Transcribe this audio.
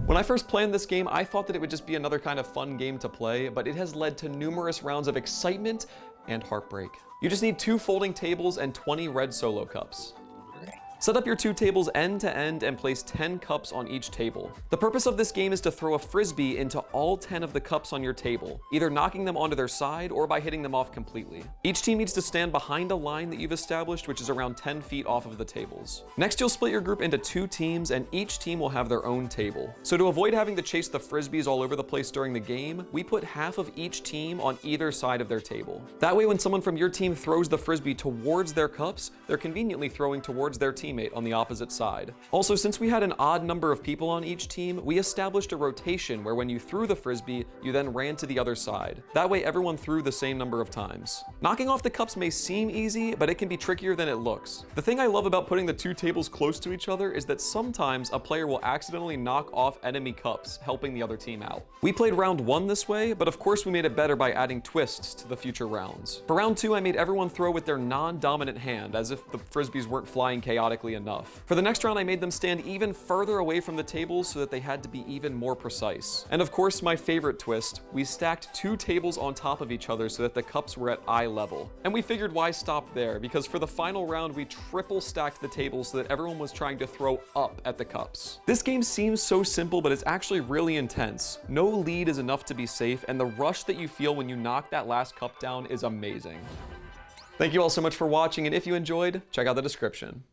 When I first planned this game, I thought that it would just be another kind of fun game to play, but it has led to numerous rounds of excitement and heartbreak. You just need 2 folding tables and 20 red solo cups. Set up your 2 tables end to end and place 10 cups on each table. The purpose of this game is to throw a Frisbee into all 10 of the cups on your table, either knocking them onto their side or by hitting them off completely. Each team needs to stand behind a line that you've established, which is around 10 feet off of the tables. Next, you'll split your group into 2 teams, and each team will have their own table. So to avoid having to chase the Frisbees all over the place during the game, we put half of each team on either side of their table. That way, when someone from your team throws the Frisbee towards their cups, they're conveniently throwing towards their teammate on the opposite side. Also, since we had an odd number of people on each team, we established a rotation where when you threw the Frisbee, you then ran to the other side. That way everyone threw the same number of times. Knocking off the cups may seem easy, but it can be trickier than it looks. The thing I love about putting the 2 tables close to each other is that sometimes a player will accidentally knock off enemy cups, helping the other team out. We played round 1 this way, but of course we made it better by adding twists to the future rounds. For round 2, I made everyone throw with their non-dominant hand, as if the Frisbees weren't flying chaotically enough. For the next round, I made them stand even further away from the tables so that they had to be even more precise. And of course, my favorite twist, we stacked 2 tables on top of each other so that the cups were at eye level. And we figured why stop there, because for the final round, we triple stacked the tables so that everyone was trying to throw up at the cups. This game seems so simple, but it's actually really intense. No lead is enough to be safe, and the rush that you feel when you knock that last cup down is amazing. Thank you all so much for watching, and if you enjoyed, check out the description.